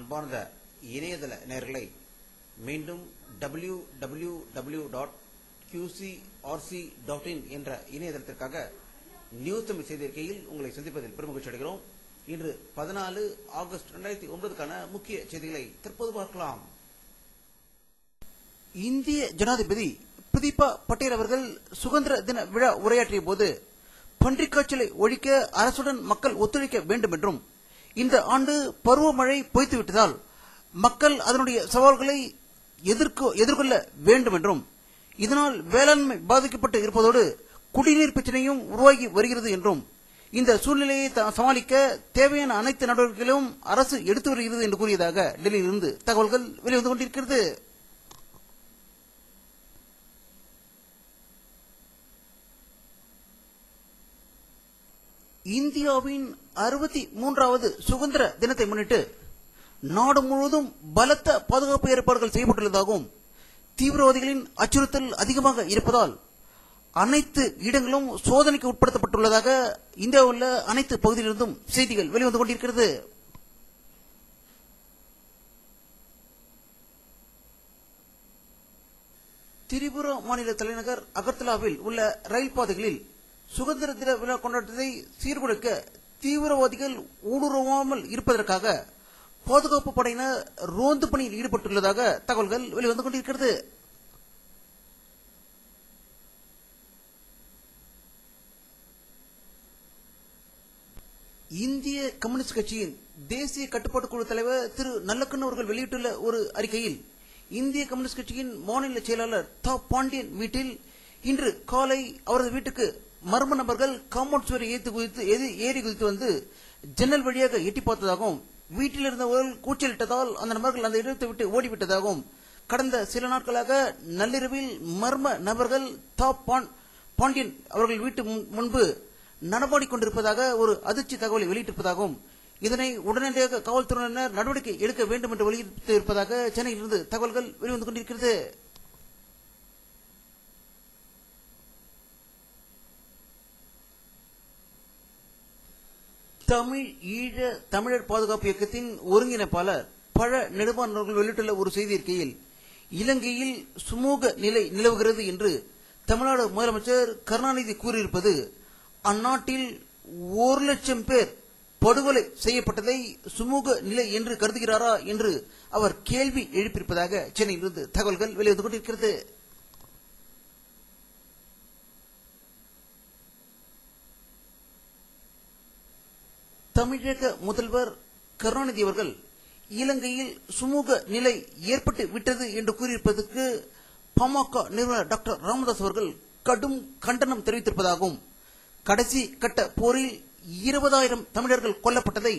அன்பார்ந்த இணையதள நேயர்களை மீண்டும் www.qcrc.in என்ற இணையதளத்திற்காக நியூஸ் தமிழ் செய்திருக்கையில் உங்களை சந்திப்பதில் பெருமகிழ்ச்சி அடைகிறோம். இன்று 14 ஆகஸ்ட் 2009 முக்கிய செய்திகளை தற்போது பார்க்கலாம். இந்திய ஜனாதிபதி பிரதீபா பட்டேல் அவர்கள் சுதந்திர தின விழா உரையாற்றிய போது பன்றிக்காய்ச்சலை ஒழிக்க அரசுடன் மக்கள் ஒத்துழைக்க வேண்டும் என்றும், இந்த ஆண்டு பருவமழை பொய்த்துவிட்டதால் மக்கள் அதனுடைய சவால்களை எதிர்கொள்ள வேண்டும் என்றும், இதனால் வேளாண்மை பாதிக்கப்பட்டு இருப்பதோடு குடிநீர் பிரச்சனையும் உருவாகி வருகிறது என்றும், இந்த சூழ்நிலையை சமாளிக்க தேவையான அனைத்து நடவடிக்கைகளும் அரசு எடுத்து வருகிறது என்று கூறியதாக டெல்லியிலிருந்து தகவல்கள் வெளிவந்து கொண்டிருக்கிறது. இந்தியாவின் 63வது சுதந்திர தினத்தை முன்னிட்டு நாடு முழுவதும் பலத்த பாதுகாப்பு ஏற்பாடுகள் செய்யப்பட்டுள்ளதாகவும், தீவிரவாதிகளின் அச்சுறுத்தல் அதிகமாக இருப்பதால் அனைத்து இடங்களும் சோதனைக்கு உட்படுத்தப்பட்டுள்ளதாக இந்தியாவில் உள்ள அனைத்து பகுதிகளிலிருந்தும் செய்திகள் வெளிவந்து கொண்டிருக்கிறது. திரிபுரா மாநில தலைநகர் அகர்தலாவில் உள்ள ரயில் பாதைகளில் சுதந்திர தின விழா கொண்டாட்டத்தை சீர்குலைக்க தீவிரவாதிகள் ஊடுருவாமல் இருப்பதற்காக பாதுகாப்பு படையினர் ரோந்து பணியில் ஈடுபட்டுள்ளதாக தகவல்கள் வெளிவந்து கொண்டிருக்கிறது. இந்திய கம்யூனிஸ்ட் கட்சியின் தேசிய கட்டுப்பாட்டு குழு தலைவர் திரு நல்லக்கண்ணு அவர்கள் வெளியிட்டுள்ள ஒரு அறிக்கையில், இந்திய கம்யூனிஸ்ட் கட்சியின் மாநில செயலாளர் தா பாண்டியன் வீட்டில் இன்று காலை அவரது வீட்டுக்கு மர்ம நபர்கள் காம்பவுண்ட் சுவரை ஏறி குதித்து வந்து ஜன்னல் வழியாக எட்டி பார்த்ததாகவும், வீட்டில் இருந்தவர்கள் கூச்சலிட்டதால் அந்த நபர்கள் அந்த இடத்தை விட்டு ஓடிவிட்டதாகவும், கடந்த சில நாட்களாக நள்ளிரவில் மர்ம நபர்கள் தா பாண்டியன் அவர்கள் வீட்டு முன்பு நடமாடிக்கொண்டிருப்பதாக ஒரு அதிர்ச்சி தகவலை வெளியிட்டிருப்பதாகவும், இதனை உடனடியாக காவல்துறையினர் நடவடிக்கை எடுக்க வேண்டும் என்று வெளியிட்டிருப்பதாக சென்னையிலிருந்து தகவல்கள் வெளிவந்து கொண்டிருக்கிறது. தமிழ் ஈழ தமிழர் பாதுகாப்பு இயக்கத்தின் ஒருங்கிணைப்பாளர் பழ நெடுமாறன் அவர்கள் வெளியிட்டுள்ள ஒரு செய்தி அறிக்கையில், இலங்கையில் சுமூக நிலை நிலவுகிறது என்று தமிழ்நாடு முதலமைச்சர் கருணாநிதி கூறியிருப்பது அந்நாட்டில் 1,00,000 பேர் படுகொலை செய்யப்பட்டதை சுமூக நிலை என்று கருதுகிறாரா என்று அவர் கேள்வி எழுப்பியிருப்பதாக சென்னையிலிருந்து தகவல்கள் வெளிவந்து கொண்டிருக்கிறது. தமிழக முதல்வர் கருணாநிதி அவர்கள் இலங்கையில் சுமூக நிலை ஏற்பட்டு விட்டது என்று கூறியிருப்பதற்கு பாமக நிறுவனர் டாக்டர் ராமதாஸ் அவர்கள் கடும் கண்டனம் தெரிவித்திருப்பதாகவும், கடைசி கட்ட போரில் 20,000 தமிழர்கள் கொல்லப்பட்டதை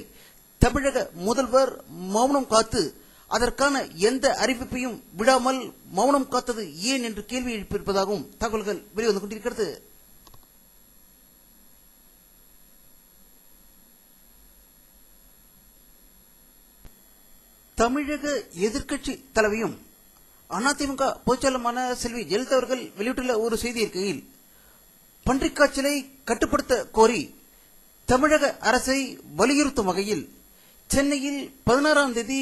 தமிழக முதல்வர் மௌனம் காத்து அதற்கான எந்த அறிவிப்பையும் விடாமல் மௌனம் காத்தது ஏன் என்று கேள்வி எழுப்பியிருப்பதாகவும் தகவல்கள் வெளிவந்து கொண்டிருக்கிறது. தமிழக எதிர்க்கட்சி தலைவியும் அதிமுக பொதுச்செயலாளருமான செல்வி ஜெயலலிதா அவர்கள் வெளியிட்டுள்ள ஒரு செய்தி இருக்கையில், பன்றிக்காய்ச்சலை கட்டுப்படுத்த கோரி தமிழக அரசை வலியுறுத்தும் வகையில் சென்னையில் 16ஆம் தேதி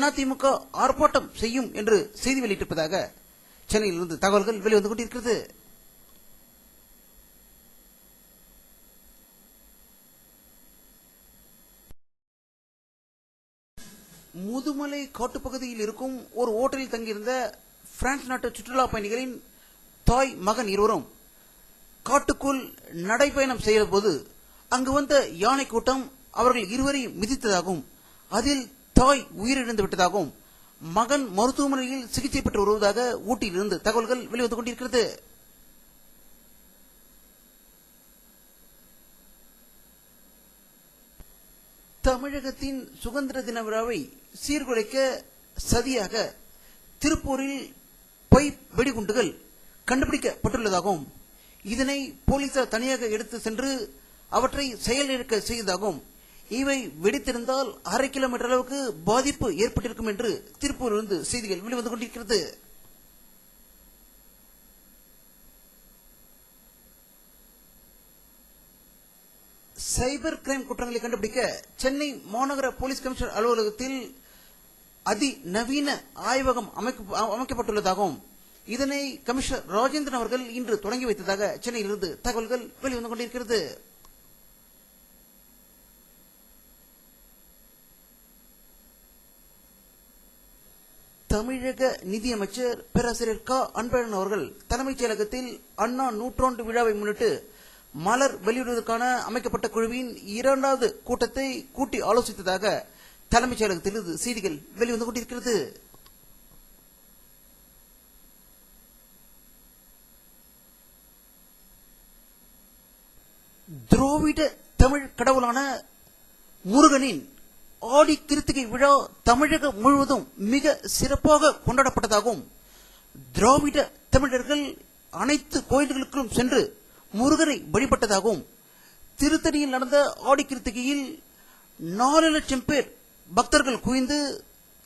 அதிமுக ஆர்ப்பாட்டம் செய்யும் என்று செய்தி வெளியிட்டிருப்பதாக சென்னையிலிருந்து தகவல்கள் வெளிவந்து கொண்டிருக்கிறது. முதுமலை காட்டுப்பகுதியில் இருக்கும் ஒரு ஓட்டலில் தங்கியிருந்த பிரான்ஸ் நாட்டு சுற்றுலா பயணிகளின் தாய் மகன் இருவரும் காட்டுக்குள் நடைபயணம் செய்த போது அங்கு வந்த யானை கூட்டம் அவர்கள் இருவரையும் மிதித்ததாகவும், அதில் தாய் உயிரிழந்து விட்டதாகவும், மகன் மருத்துவமனையில் சிகிச்சை பெற்று வருவதாக ஊட்டியிலிருந்து தகவல்கள் வெளிவந்து கொண்டிருக்கிறது. தமிழகத்தின் சுதந்திர தின விழாவை சீர்குலைக்க சதியாக திருப்பூரில் பைப் வெடிகுண்டுகள் கண்டுபிடிக்கப்பட்டுள்ளதாகவும், இதனை போலீசார் தனியாக எடுத்து சென்று அவற்றை செயலிழக்க செய்ததாகவும், இவை வெடித்திருந்தால் 1/2 கிலோமீட்டர் அளவுக்கு பாதிப்பு ஏற்பட்டிருக்கும் என்று திருப்பூரிலிருந்து செய்திகள் வெளிவந்து கொண்டிருக்கிறது. சைபர் கிரைம் குற்றங்களை கண்டுபிடிக்க சென்னை மாநகர போலீஸ் கமிஷனர் அலுவலகத்தில் அதிநவீன ஆய்வகம் அமைக்கப்பட்டுள்ளதாகவும் இதனை கமிஷனர் ராஜேந்திரன் அவர்கள் இன்று தொடங்கி வைத்ததாக சென்னையிலிருந்து தகவல்கள் வெளிவந்து கொண்டிருக்கிறது. தமிழக நிதியமைச்சர் பேராசிரியர் க. அன்பழகன் அவர்கள் தலைமைச் செயலகத்தில் அண்ணா நூற்றாண்டு விழாவை முன்னிட்டு மலர் வெளியிடுவதற்கான அமைக்கப்பட்ட குழுவின் 2வது கூட்டத்தை கூட்டி ஆலோசித்ததாக தலைமைச் செயலகத்திலிருந்து செய்திகள் வெளிவந்து கொண்டிருக்கிறது. திராவிட தமிழ் கடவுளான முருகனின் ஆடி கிருத்திகை விழா தமிழகம் முழுவதும் மிக சிறப்பாக கொண்டாடப்பட்டதாகவும் திராவிட தமிழர்கள் அனைத்து கோயில்களுக்கும் சென்று முருகனை வழிபட்டதாகவும் திருத்தணியில் நடந்த ஆடி கிருத்திகையில் 4 லட்சம் பேர் பக்தர்கள் குவிந்து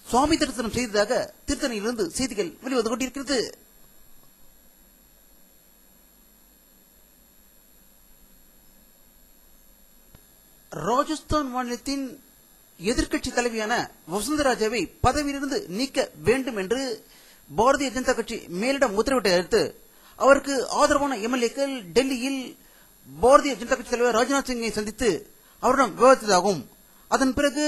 சுவாமி தரிசனம் செய்ததாக திருத்தணியிலிருந்து செய்திகள் வெளிவந்து கொண்டிருக்கிறது. ராஜஸ்தான் மாநிலத்தின் எதிர்க்கட்சி தலைவியான வசுந்தராஜாவை பதவியிலிருந்து நீக்க வேண்டும் என்று பாரதிய ஜனதா கட்சி மேலிடம் உத்தரவிட்டதை அடுத்து அவருக்கு ஆதரவான எம்எல்ஏக்கள் டெல்லியில் பாரதிய ஜனதா கட்சி தலைவர் ராஜ்நாத் சிங்கை சந்தித்து அவரிடம் விவாதித்ததாகவும் அதன் பிறகு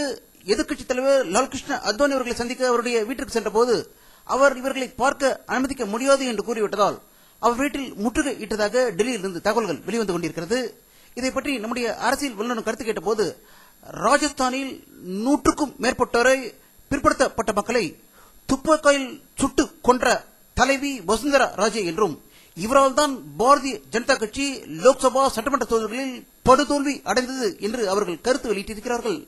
எதிர்க்கட்சி தலைவர் லால்கிருஷ்ண அத்வானி அவர்களை சந்திக்க அவருடைய வீட்டிற்கு சென்ற போது அவர் இவர்களை பார்க்க அனுமதிக்க முடியாது என்று கூறிவிட்டதால் அவர் வீட்டில் முற்றுகை இட்டதாக டெல்லியிலிருந்து தகவல்கள் வெளிவந்து கொண்டிருக்கிறது. இதை பற்றி நம்முடைய அரசியல் வல்லுநர் கருத்து கேட்ட போது ராஜஸ்தானில் 100க்கும் மேற்பட்டோரை பிற்படுத்தப்பட்ட மக்களை துப்பாக்கியில் சுட்டு கொன்ற தலைவி வசுந்தரா ராஜே என்றும் இவரால் தான் பாரதிய ஜனதா கட்சி லோக்சபா சட்டமன்ற தேர்தல்களில் படுதோல்வி அடைந்தது என்று அவர்கள் கருத்து வெளியிட்டிருக்கிறார்கள்.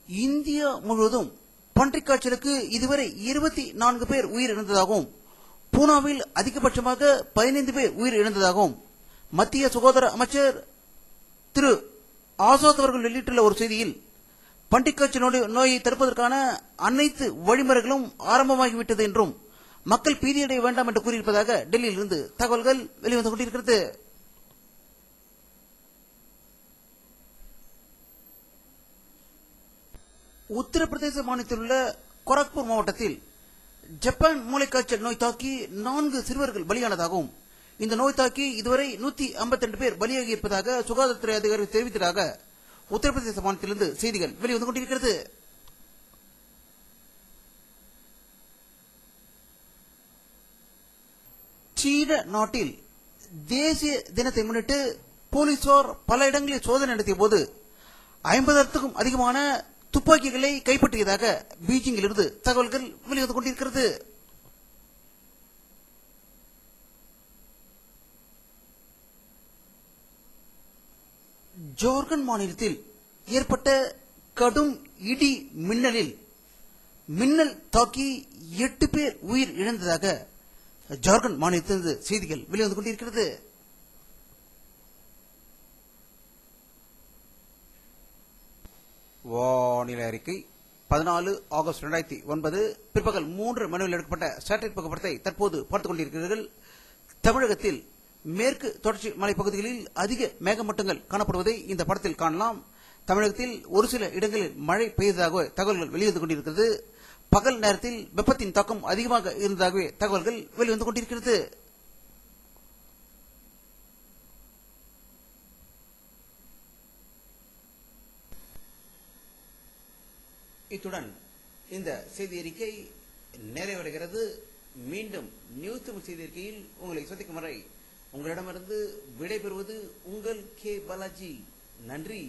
இந்தியா முழுவதும் பன்றிக் காய்ச்சலுக்கு இதுவரை 24 பேர் உயிரிழந்ததாகவும் பூனாவில் அதிகபட்சமாக 15 பேர் உயிரிழந்ததாகவும் மத்திய சுகாதார அமைச்சர் திரு ஆசாத் அவர்கள் வெளியிட்டுள்ள ஒரு செய்தியில் பன்றிக் காய்ச்சல் நோயை தடுப்பதற்கான அனைத்து வழிமுறைகளும் ஆரம்பமாகிவிட்டது என்றும் மக்கள் பீதியடைய வேண்டாம் என்று கூறியிருப்பதாக டெல்லியிலிருந்து தகவல்கள் வெளிவந்து கொண்டிருக்கிறது. உத்தரப்பிரதேச மாநிலத்தில் உள்ள கோரக்பூர் மாவட்டத்தில் ஜப்பான் மூளைக்காய்ச்சல் நோய் தாக்கி 4 சிறுவர்கள் பலியானதாகவும் இந்த நோய் தாக்கி இதுவரை 152 பேர் பலியாகி இருப்பதாக சுகாதாரத்துறை அதிகாரி தெரிவித்ததாக உத்தரப்பிரதேச மாநிலத்திலிருந்து செய்திகள் வெளிவந்து கொண்டிருக்கிறது. சீன நாட்டில் தேசிய தினத்தை முன்னிட்டு போலீசார் பல இடங்களில் சோதனை நடத்திய போது 50,000க்கும் அதிகமான துப்பாக்கிகளை கைப்பற்றியதாக பீஜிங்கிலிருந்து தகவல்கள் வெளிவந்து கொண்டிருக்கிறது. ஜார்க்கண்ட் மாநிலத்தில் ஏற்பட்ட கடும் இடி மின்னலில் மின்னல் தாக்கி 8 பேர் உயிர் இழந்ததாக ஜார்க்கண்ட் மாநிலத்திலிருந்து செய்திகள் வெளிவந்து கொண்டிருக்கிறது. வானிலை அறிக்கை 14 ஆகஸ்ட் 2009 பிற்பகல் 3 மணியில் எடுக்கப்பட்ட சேட்டலைட் புகைப்படத்தை தற்போது பார்த்துக் கொண்டிருக்கிறீர்கள். தமிழகத்தில் மேற்கு தொடர்ச்சி மலைப்பகுதிகளில் அதிக மேகமூட்டங்கள் காணப்படுவதை இந்த படத்தில் காணலாம். தமிழகத்தில் ஒரு சில இடங்களில் மழை பெய்ததாக தகவல்கள் வெளிவந்து கொண்டிருக்கிறது. பகல் நேரத்தில் வெப்பத்தின் தாக்கம் அதிகமாக இருந்ததாகவே தகவல்கள் வெளிவந்து கொண்டிருக்கிறது. இத்துடன் இந்த செய்தி அறிக்கை நிறைவடைகிறது. மீண்டும் நியூஸ் தமிழ் செய்தி அறிக்கையில் உங்களை சந்திக்கும் வரை உங்களிடமிருந்து விடைபெறுவது உங்கள் கே பாலாஜி. நன்றி.